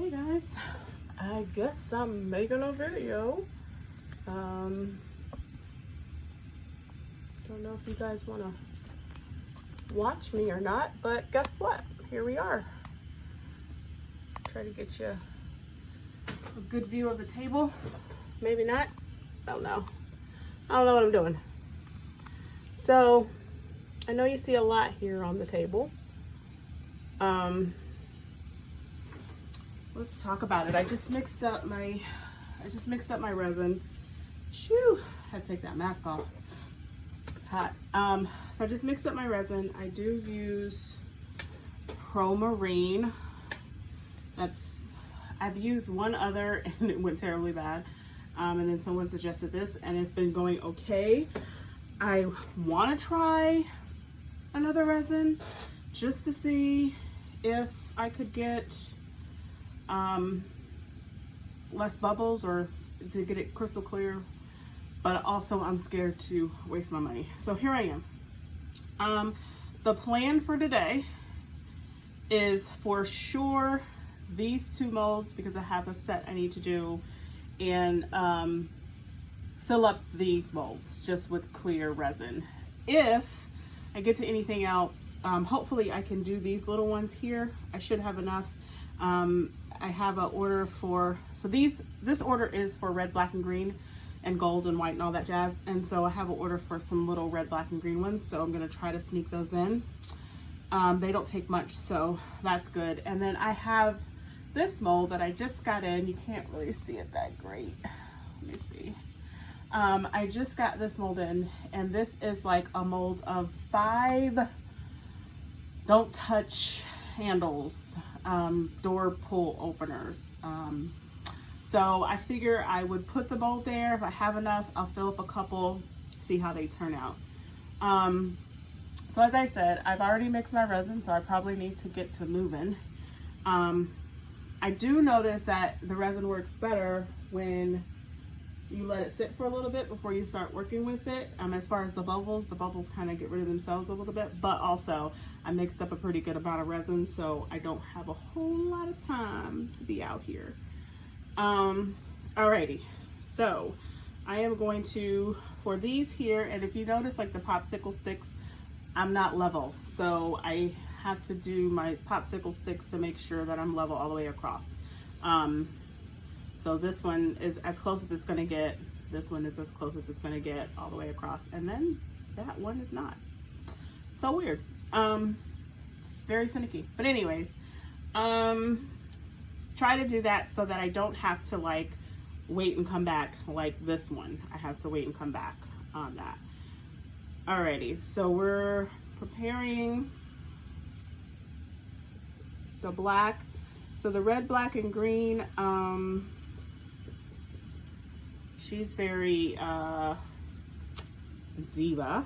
Hey guys, I guess I'm making a video. Don't know if you guys want to watch me or not, but guess what? Here we are. Try to get you a good view of the table. Maybe not. I don't know. I don't know what I'm doing. So, I know you see a lot here on the table. Let's talk about it. I just mixed up my resin. Shoo, I had to take that mask off. It's hot. So I just mixed up my resin. I do use Pro Marine. I've used one other and it went terribly bad. And then someone suggested this and it's been going okay. I want to try another resin just to see if I could get less bubbles or to get it crystal clear, but also I'm scared to waste my money. So here I am. The plan for today is for sure these two molds, because I have a set I need to do, and fill up these molds just with clear resin. If I get to anything else, hopefully I can do these little ones here. I should have enough. I have an order for, so this order is for red, black, and green, and gold and white and all that jazz. And so I have an order for some little red, black, and green ones. So I'm gonna try to sneak those in. They don't take much, so that's good. And then I have this mold that I just got in. You can't really see it that great. Let me see. I just got this mold in, and this is like a mold of 5 don't touch handles, door pull openers. So I figure I would put the mold there. If I have enough, I'll fill up a couple, see how they turn out. So as I said, I've already mixed my resin, so I probably need to get to moving. I do notice that the resin works better when you let it sit for a little bit before you start working with it. As far as the bubbles kind of get rid of themselves a little bit, but also I mixed up a pretty good amount of resin, so I don't have a whole lot of time to be out here. Alrighty, so I am going to, for these here, and if you notice like the popsicle sticks, I'm not level, so I have to do my popsicle sticks to make sure that I'm level all the way across. So this one is as close as it's gonna get. This one is as close as it's gonna get all the way across. And then that one is not. So weird. It's very finicky. But anyways, try to do that so that I don't have to like wait and come back like this one. I have to wait and come back on that. Alrighty, so we're preparing the black. So the red, black, and green, she's very diva.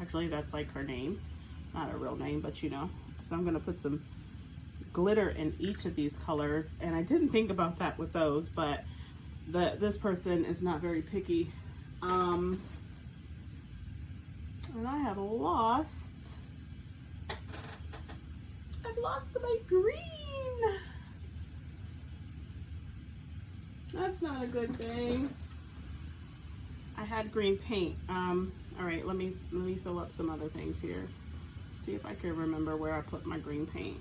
Actually, that's like her name, not her real name, but you know. So I'm gonna put some glitter in each of these colors, and I didn't think about that with those, but this person is not very picky. And I have lost. I've lost my green. That's not a good thing. I had green paint. All right, let me fill up some other things here. See if I can remember where I put my green paint.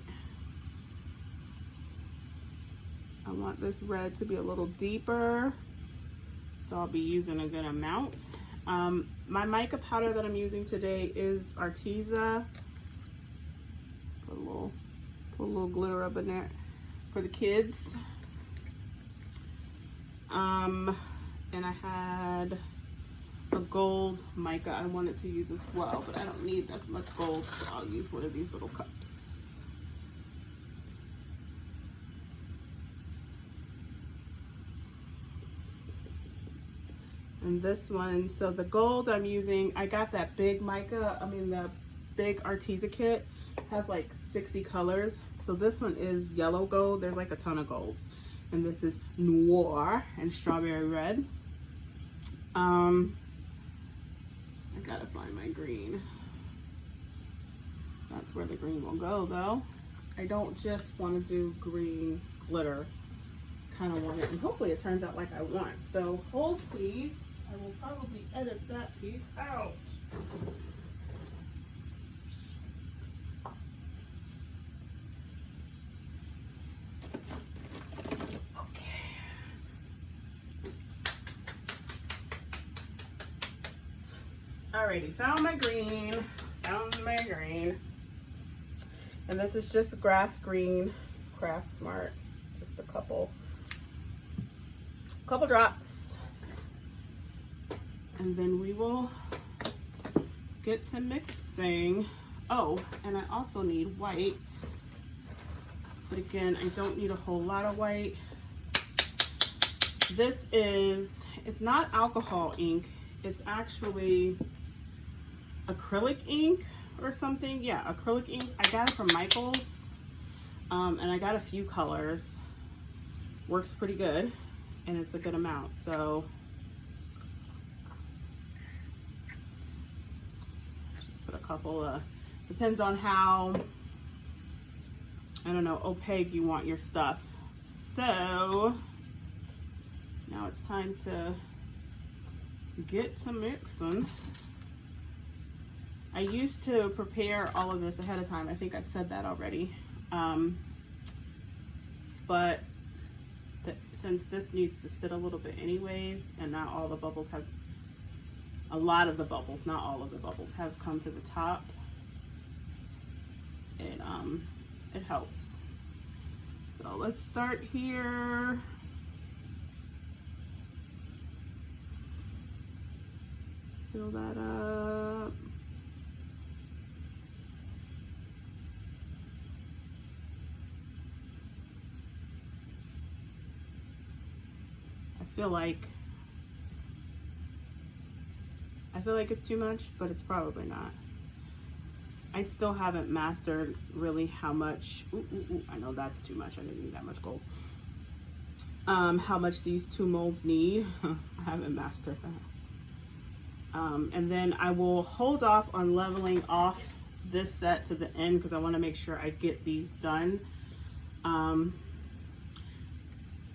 I want this red to be a little deeper, so I'll be using a good amount. My mica powder that I'm using today is Arteza. Put a little glitter up in there for the kids. And I had a gold mica I wanted to use as well, but I don't need as much gold, so I'll use one of these little cups. And this one, so the gold I'm using, I got that big mica, the big Arteza kit, has like 60 colors. So this one is yellow gold. There's like a ton of golds. And this is noir and strawberry red. I gotta find my green. That's where the green will go though. I don't just want to do green glitter. Kind of want it, and hopefully it turns out like I want. So hold please. I will probably edit that piece out. Alrighty, found my green, and this is just grass green, Craft Smart, just a couple drops, and then we will get to mixing. Oh, and I also need white, but again, I don't need a whole lot of white. This is, it's not alcohol ink, it's actually acrylic ink or something. Yeah, acrylic ink. I got it from Michael's, and I got a few colors. Works pretty good, and it's a good amount. So just put a couple of, depends on how, I don't know, opaque you want your stuff. So now it's time to get to mixing. I used to prepare all of this ahead of time. I think I've said that already. But since this needs to sit a little bit anyways, and not all the bubbles have, a lot of the bubbles, not all of the bubbles have come to the top, it helps. So let's start here. Fill that up. I feel like it's too much, but it's probably not. I still haven't mastered really how much, I know that's too much. I didn't need that much gold. How much these two molds need. I haven't mastered that. And then I will hold off on leveling off this set to the end because I want to make sure I get these done.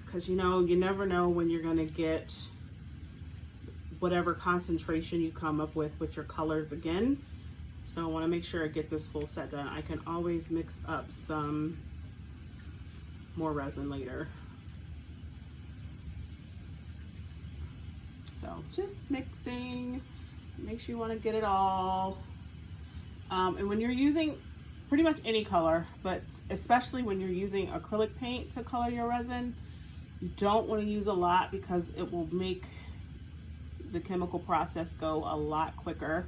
Because you know, you never know when you're going to get whatever concentration you come up with your colors again. So I want to make sure I get this full set done. I can always mix up some more resin later. So just mixing, make sure you want to get it all. And when you're using pretty much any color, but especially when you're using acrylic paint to color your resin, you don't want to use a lot because it will make the chemical process go a lot quicker.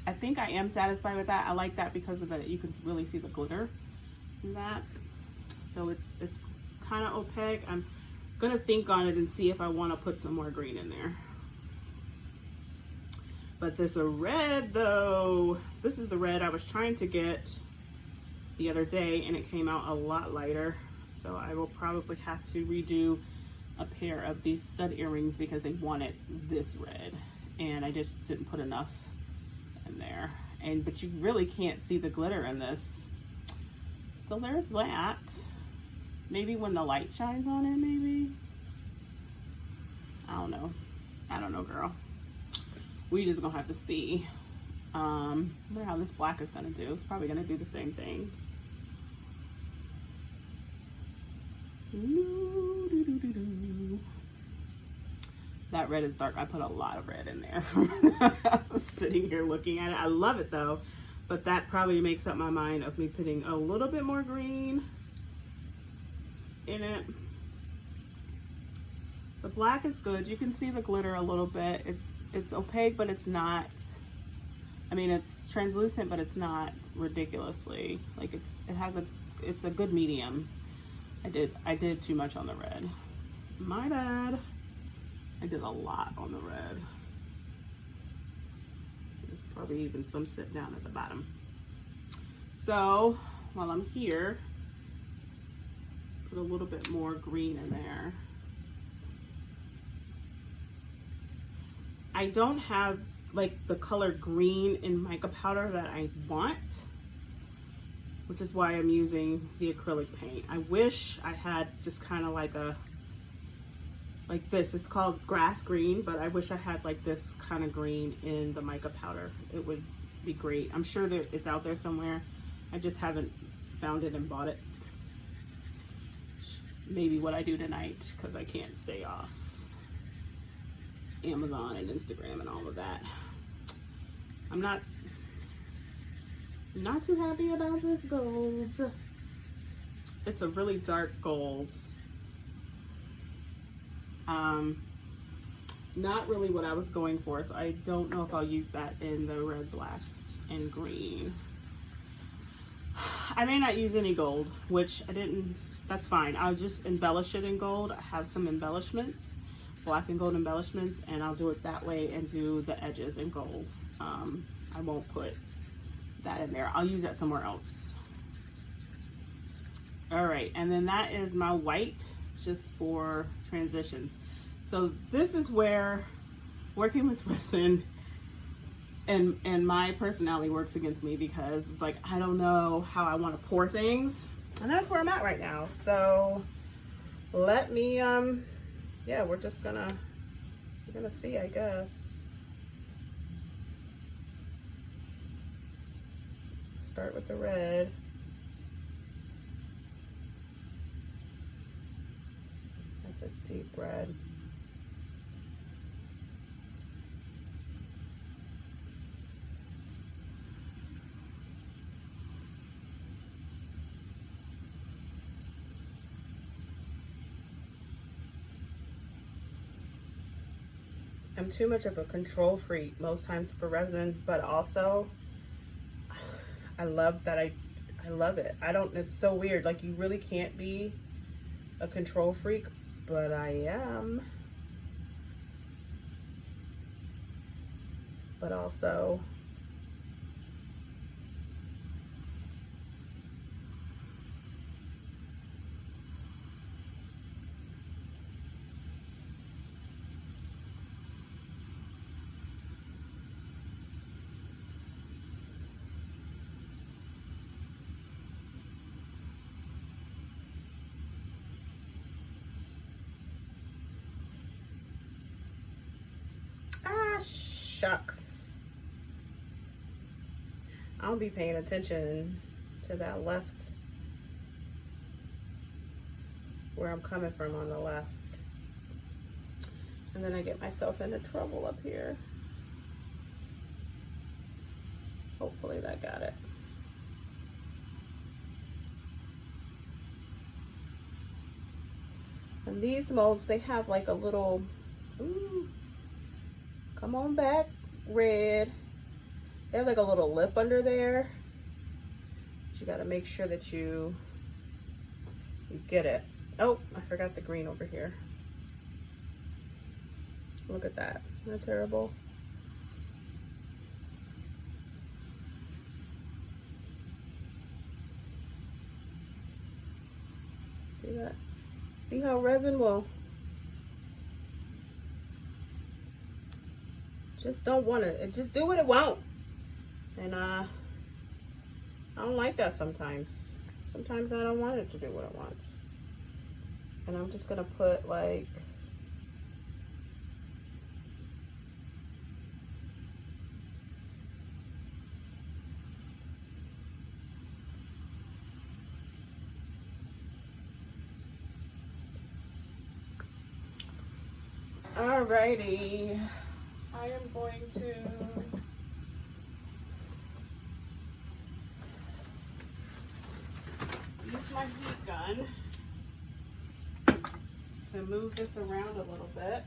I think I am satisfied with that. I like that because of you can really see the glitter in that. So it's kind of opaque. I'm gonna think on it and see if I want to put some more green in there. But this is a red though. This is the red I was trying to get the other day and it came out a lot lighter. So I will probably have to redo a pair of these stud earrings because they wanted this red and I just didn't put enough in there. But you really can't see the glitter in this. So there's that. Maybe when the light shines on it, maybe. I don't know. I don't know, girl. We just gonna have to see. I wonder how this black is gonna do. It's probably gonna do the same thing. That red is dark. I put a lot of red in there. I'm just sitting here looking at it. I love it though, but that probably makes up my mind of me putting a little bit more green in it. The black is good. You can see the glitter a little bit. It's opaque, but it's not, I mean, it's translucent, but it's not ridiculously, like it's a good medium. I did too much on the red. My bad. I did a lot on the red. There's probably even some sit down at the bottom. So while I'm here, put a little bit more green in there. I don't have like the color green in mica powder that I want. which is why I'm using the acrylic paint. I wish I had just kind of like this. It's called grass green, but I wish I had like this kind of green in the mica powder. It would be great. I'm sure that it's out there somewhere. I just haven't found it and bought it. Maybe what I do tonight, because I can't stay off Amazon and Instagram and all of that. I'm not too happy about this gold. It's a really dark gold. Not really what I was going for, so I don't know if I'll use that in the red, black, and green. I may not use any gold, which I didn't, that's fine. I'll just embellish it in gold. I have some embellishments, black and gold embellishments, and I'll do it that way and do the edges in gold. I won't put that in there. I'll use that somewhere else. All right, and then that is my white, just for transitions. So this is where working with resin and my personality works against me, because it's like, I don't know how I want to pour things, and that's where I'm at right now. So let me, yeah, we're gonna see, I guess. Start with the red. That's a deep red. I'm too much of a control freak most times for resin, but also I love that I love it. It's so weird. Like, you really can't be a control freak, but I am. But also, shucks. I'll be paying attention to that left, where I'm coming from on the left. And then I get myself into trouble up here. Hopefully that got it. And these molds, they have like a little, ooh, come on back, red. They have like a little lip under there. But you gotta make sure that you get it. Oh, I forgot the green over here. Look at that. Isn't that terrible? See that? See how resin will just don't want to, just do what it won't. And I don't like that sometimes. Sometimes I don't want it to do what it wants. And I'm just gonna put like, alrighty, I am going to use my heat gun to move this around a little bit,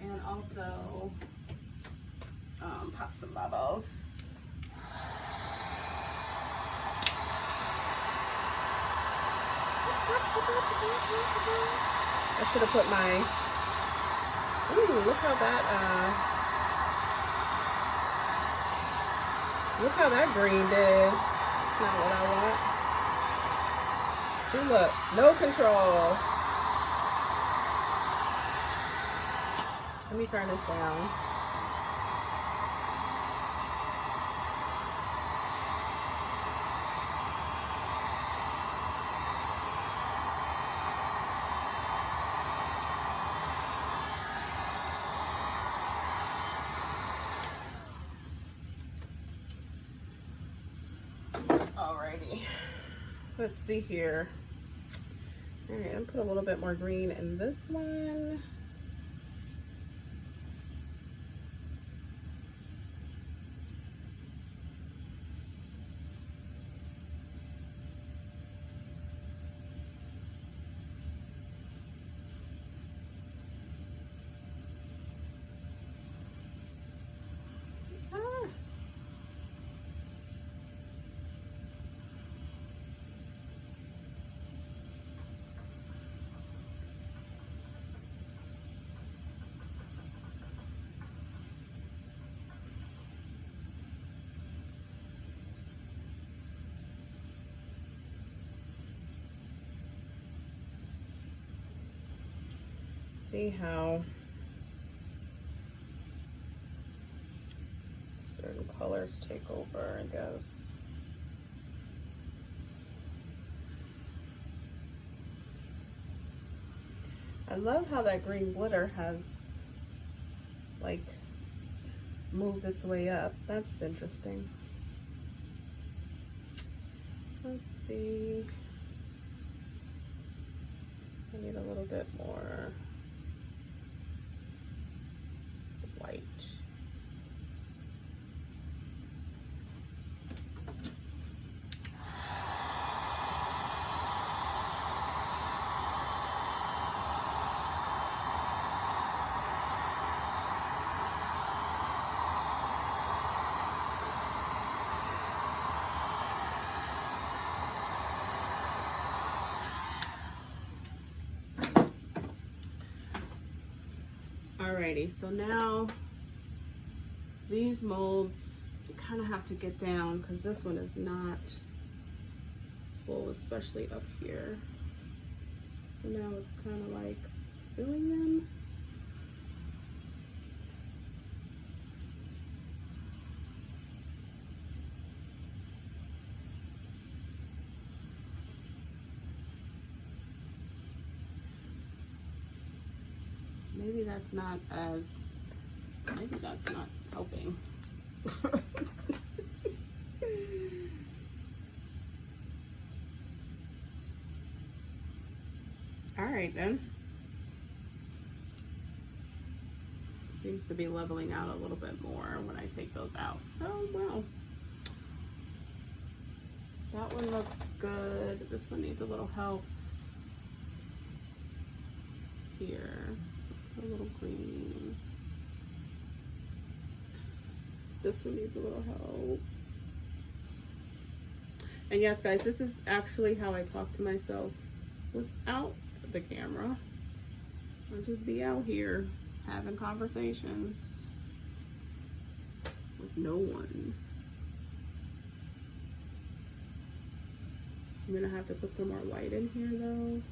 and also pop some bubbles. I should have put my, ooh, look how that green did. It's not what I want. See, look, no control. Let me turn this down. let's see here. All right, I'm gonna put a little bit more green in this one. See how certain colors take over, I guess. I love how that green glitter has like moved its way up. That's interesting. Let's see. I need a little bit more white. Alrighty, so now these molds you kind of have to get down because this one is not full, especially up here. So now it's kind of like filling them. Maybe that's not helping. All right then. Seems to be leveling out a little bit more when I take those out. So, well, that one looks good. This one needs a little help here. A little green. This one needs a little help. And yes, guys, this is actually how I talk to myself without the camera. I'll just be out here having conversations with no one. I'm gonna have to put some more white in here though.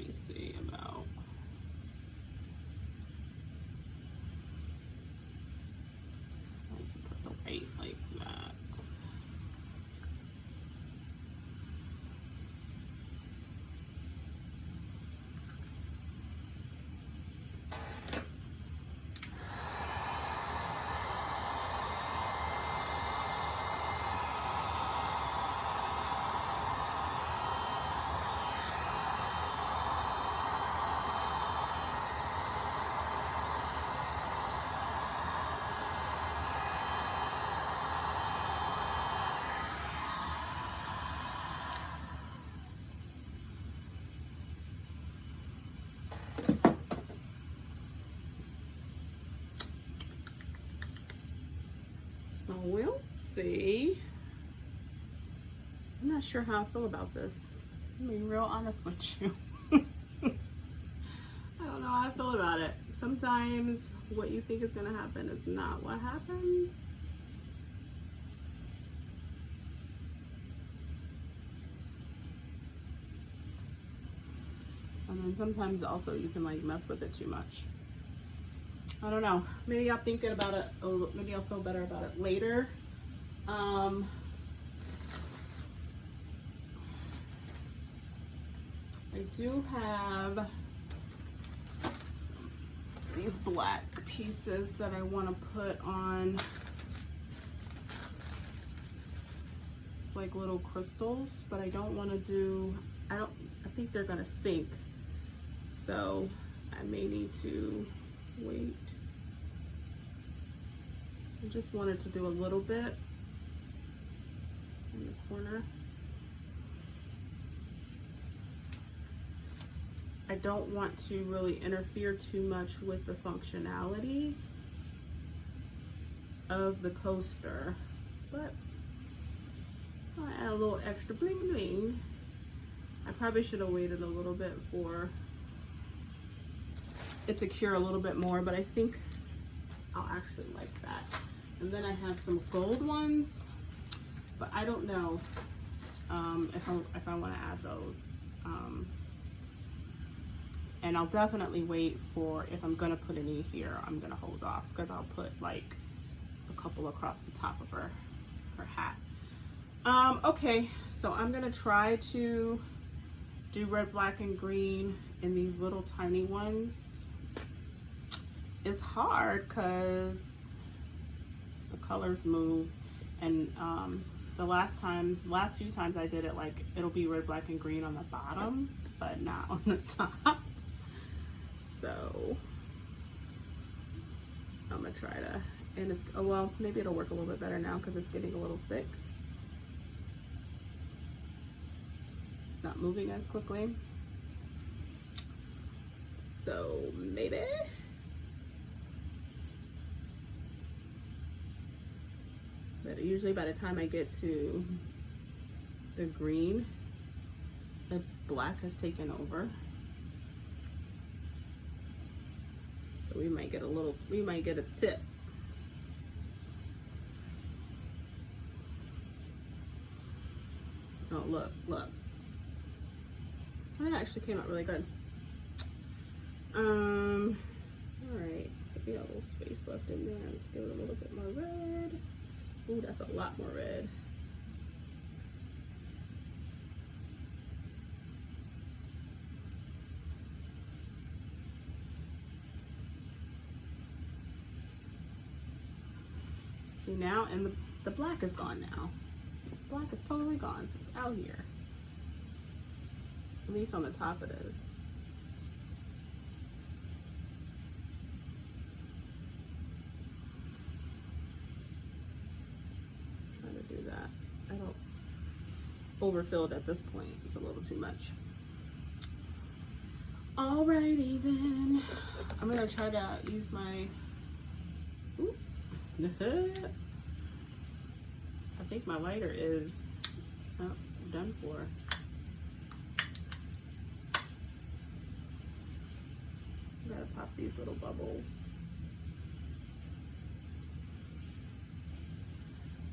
See about let's put the weight like that. we'll see. I'm not sure how I feel about this. I'm being real honest with you. I don't know how I feel about it. Sometimes what you think is gonna happen is not what happens. And then sometimes also you can like mess with it too much. I don't know. Maybe I'm thinking about it. Maybe I'll feel better about it later. I do have these black pieces that I want to put on. It's like little crystals, but I don't want to do, I think they're going to sink. So I may need to wait. I just wanted to do a little bit in the corner. I don't want to really interfere too much with the functionality of the coaster, but I'll add a little extra bling bling. I probably should have waited a little bit for it to cure a little bit more, but I think I'll actually like that. And then I have some gold ones, but I don't know if I want to add those. And I'll definitely wait for, if I'm gonna put any here, I'm gonna hold off because I'll put like a couple across the top of her hat. Okay, so I'm gonna try to do red, black, and green in these little tiny ones. It's hard because the colors move, and the last few times I did it, like it'll be red, black, and green on the bottom, but not on the top. So I'm gonna try to, and it's, oh well, maybe it'll work a little bit better now because it's getting a little thick. It's not moving as quickly. So maybe. But usually by the time I get to the green, the black has taken over. So we might get a tip. Oh, look. That actually came out really good. All right, so we got a little space left in there. Let's give it a little bit more red. Ooh, that's a lot more red. See now, and the black is gone now. The black is totally gone. It's out here. At least on the top it is. Trying to do that. I don't overfill it at this point. It's a little too much. Alrighty then. I'm gonna try to use my. Ooh. I think my lighter is done for. Gotta pop these little bubbles.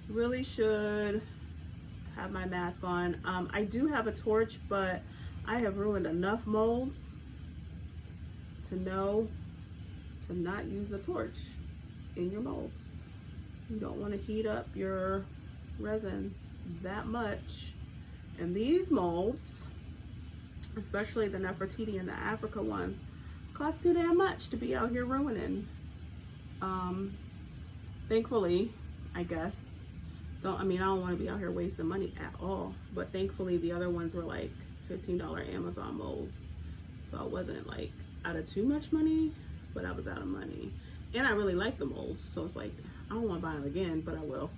Really should have my mask on. I do have a torch, but I have ruined enough molds to know to not use a torch in your molds. You don't want to heat up your resin that much. And these molds, especially the Nefertiti and the Africa ones, cost too damn much to be out here ruining. Thankfully, I guess, I don't want to be out here wasting money at all, but thankfully the other ones were like $15 Amazon molds. So I wasn't like out of too much money, but I was out of money. And I really like the molds, so it's like, I don't want to buy them again, but I will.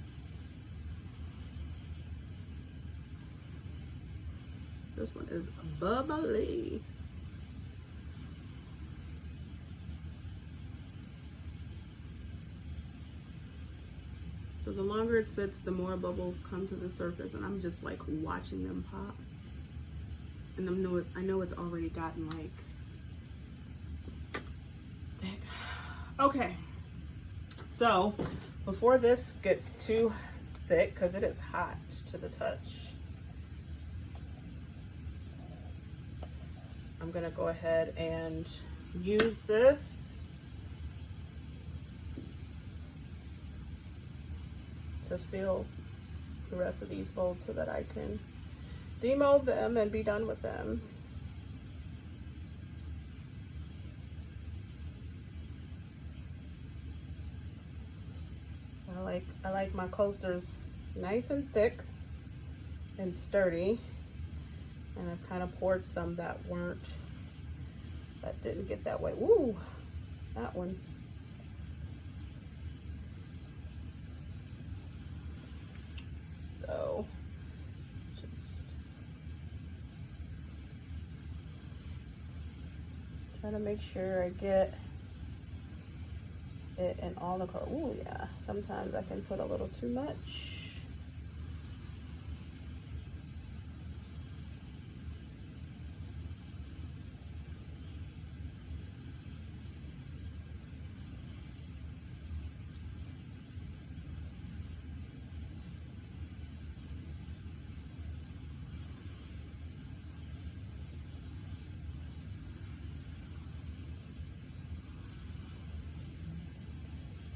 This one is bubbly. So the longer it sits, the more bubbles come to the surface, and I'm just like watching them pop. And I know it's already gotten like big. Okay, so before this gets too thick, because it is hot to the touch, I'm gonna go ahead and use this to fill the rest of these molds so that I can demold them and be done with them. I like my coasters nice and thick and sturdy, and I've kind of poured some that didn't get that way. Ooh, that one. So just try to make sure I get it in all the color. Ooh, yeah, sometimes I can put a little too much.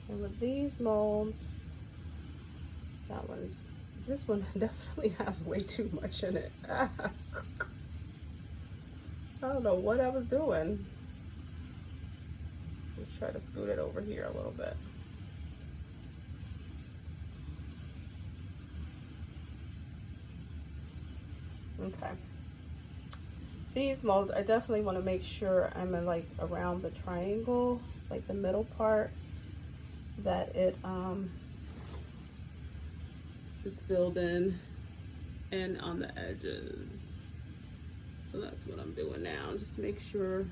And with these molds, this one definitely has way too much in it. I don't know what I was doing. Let's try to scoot it over here a little bit. Okay. These molds, I definitely want to make sure I'm in like around the triangle, like the middle part, that it is filled in and on the edges. So that's what I'm doing now. Just make sure.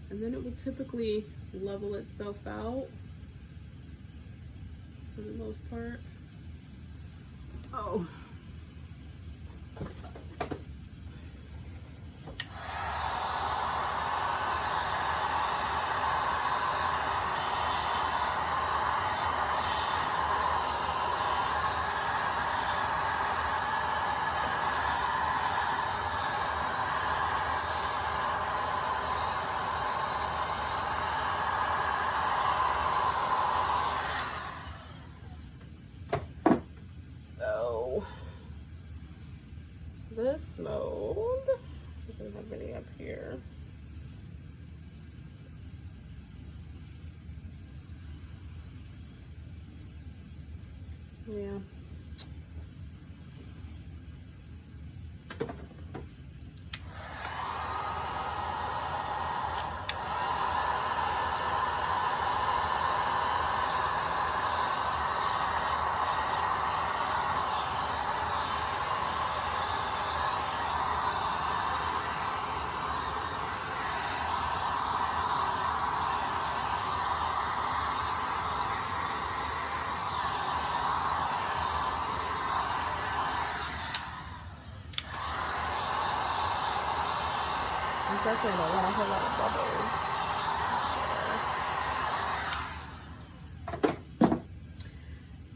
And then it will typically level itself out for the most part. Oh. This mold doesn't have any up here. Yeah. I definitely don't want a whole lot of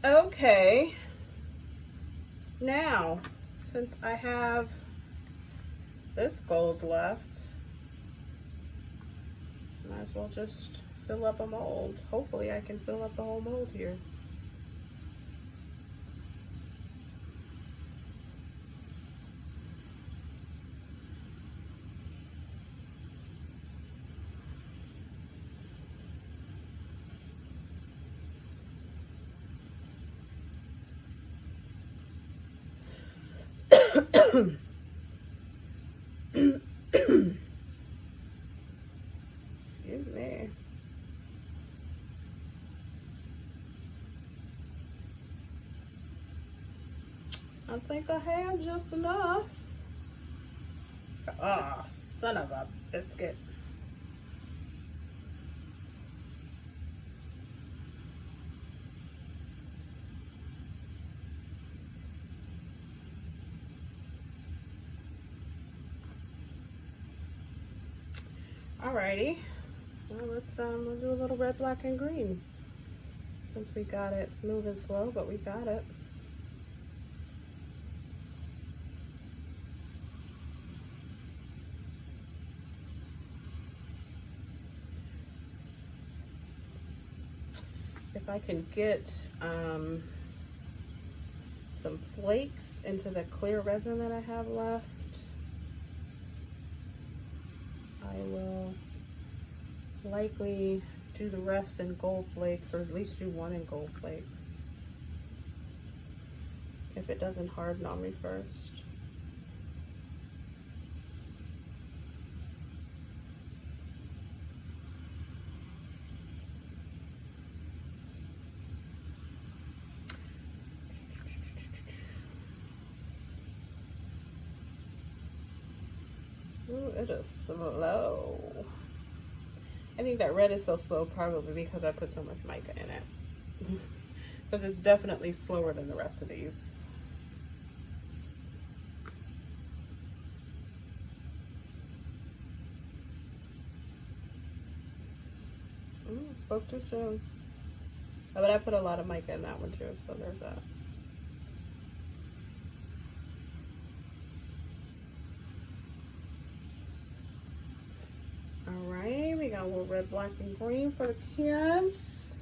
bubbles. Okay. Now, since I have this gold left, might as well just fill up a mold. Hopefully I can fill up the whole mold here. Excuse me. I think I have just enough. Ah, son of a biscuit. Alrighty, well, we'll do a little red, black, and green. Since we got it, it's moving slow, but we got it. If I can get some flakes into the clear resin that I have left, I will likely do the rest in gold flakes, or at least do one in gold flakes. If it doesn't harden on me first. Ooh, it is slow. I think that red is so slow probably because I put so much mica in it. Because it's definitely slower than the rest of these. Ooh, spoke too soon. Oh, but I put a lot of mica in that one too, so there's that. Alright, we got a little red, black, and green for the cans.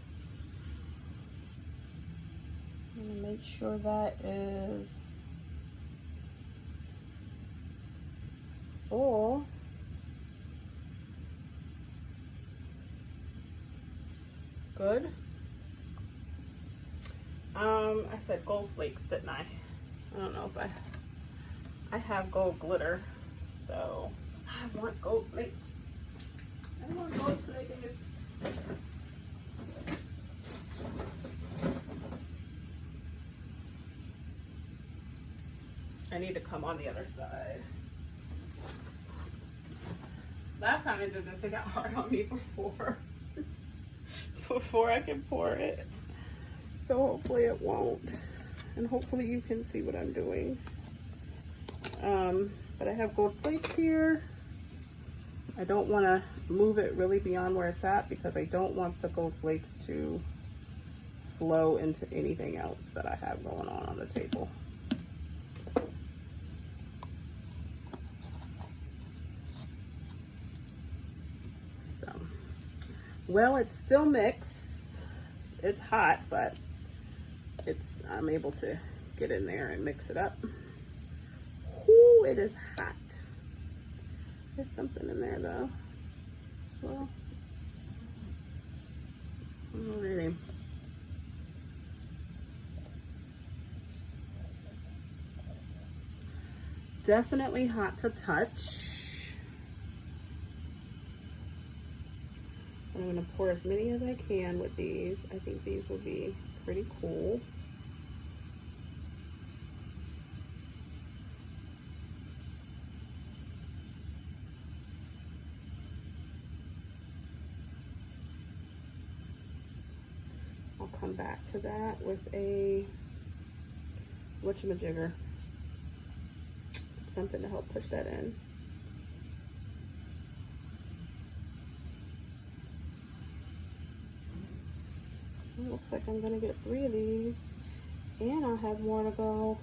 I'm gonna make sure that is full. Good. I said gold flakes, didn't I? I don't know if I have gold glitter, so I want gold flakes. I want gold flakes. I need to come on the other side. Last time I did this, it got hard on me before I can pour it. So hopefully it won't. And hopefully you can see what I'm doing. But I have gold flakes here. I don't want to move it really beyond where it's at because I don't want the gold flakes to flow into anything else that I have going on the table. So, well, it's still mixed. It's hot, but I'm able to get in there and mix it up. Ooh, it is hot. There's something in there though, as well. Alrighty. Definitely hot to touch. I'm gonna pour as many as I can with these. I think these will be pretty cool. I'll come back to that with a whatchamajigger, something to help push that in. It looks like I'm gonna get 3 of these, and I'll have more to go.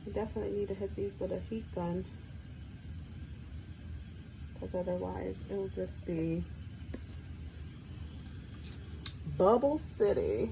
I definitely need to hit these with a heat gun, because otherwise it will just be Bubble City.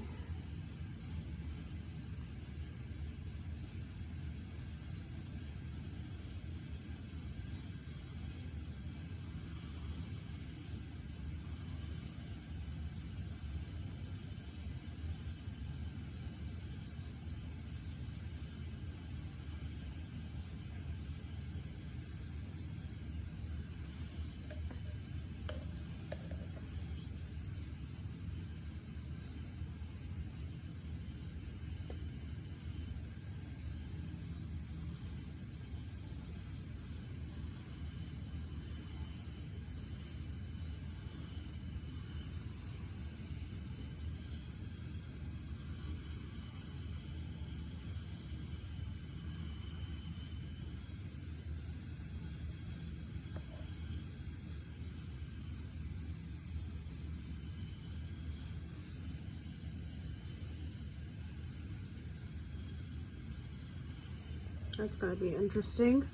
That's gonna be interesting.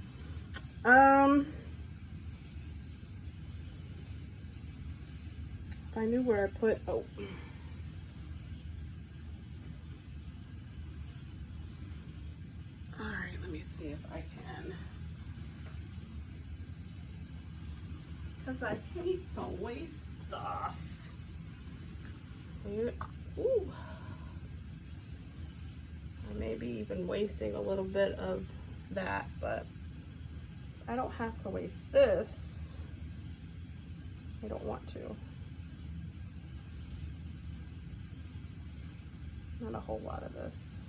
If I knew where I put, oh. All right, let me see if I can. Because I hate to waste stuff. Here, ooh. I may be even wasting a little bit of that, but I don't have to waste this. I don't want to. Not a whole lot of this.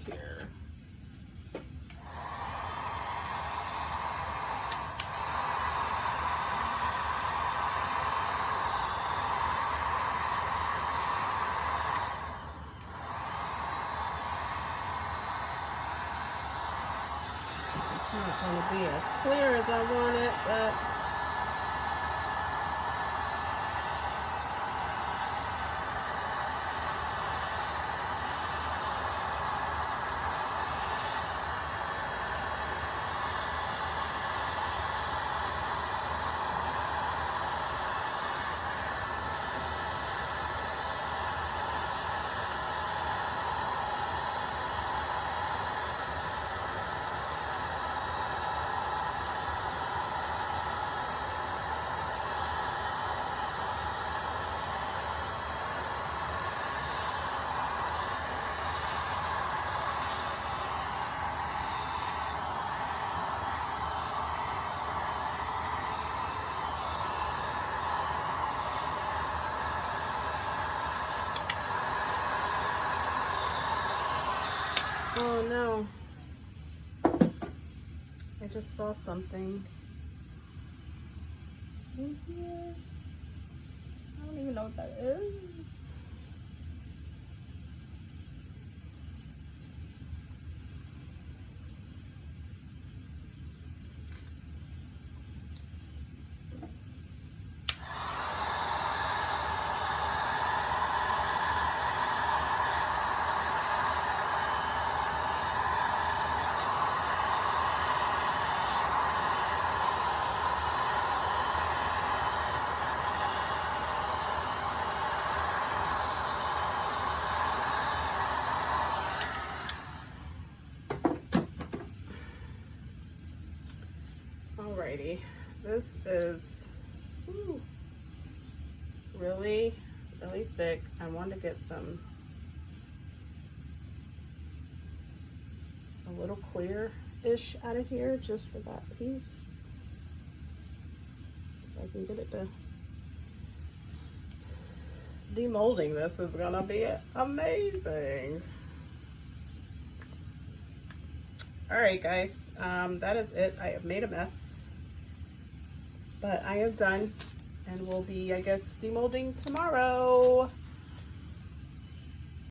Here. It's not going to be as clear as I want it, but oh no, I just saw something in here. I don't even know what that is. Alrighty, this is really, really thick. I want to get a little clear-ish out of here just for that piece. If I can get it to demolding, this is gonna be amazing. All right, guys, that is it. I have made a mess, but I am done, and we'll be, I guess, demolding tomorrow.